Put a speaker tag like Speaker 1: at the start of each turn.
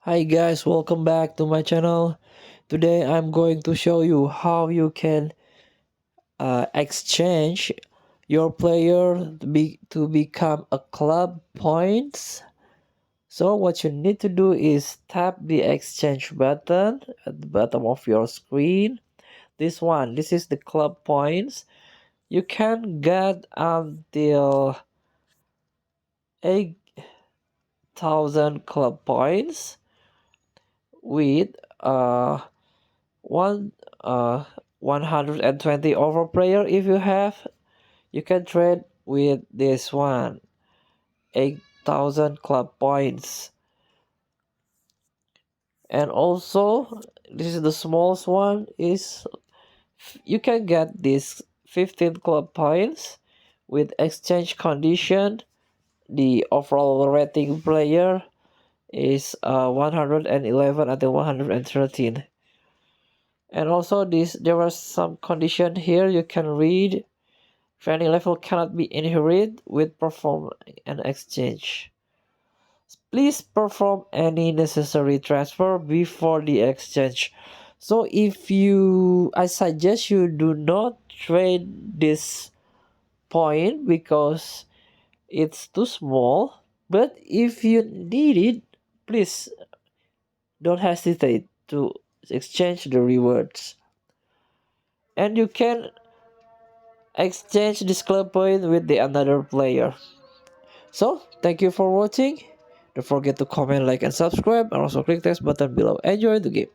Speaker 1: Hi guys, welcome back to my channel. Today I'm going to show you how you can exchange your player to become a club points. So what you need to do is tap the exchange button at the bottom of your screen. This is the club points. You can get until 8,000 club points with one 120 over player. If you have, you can trade with this one 8,000 club points. And also this is the smallest one, is you can get this 15 club points with exchange condition. The overall rating player is 111 until 113. And also there are some condition here you can read. Training level cannot be inherited with perform an exchange. Please perform any necessary transfer before the exchange. So I suggest you do not trade this point because it's too small. But if you need it, please don't hesitate to exchange the rewards. And you can exchange this club point with the another player. So, thank you for watching. Don't forget to comment, like, and subscribe, and also click the button below. Enjoy the game.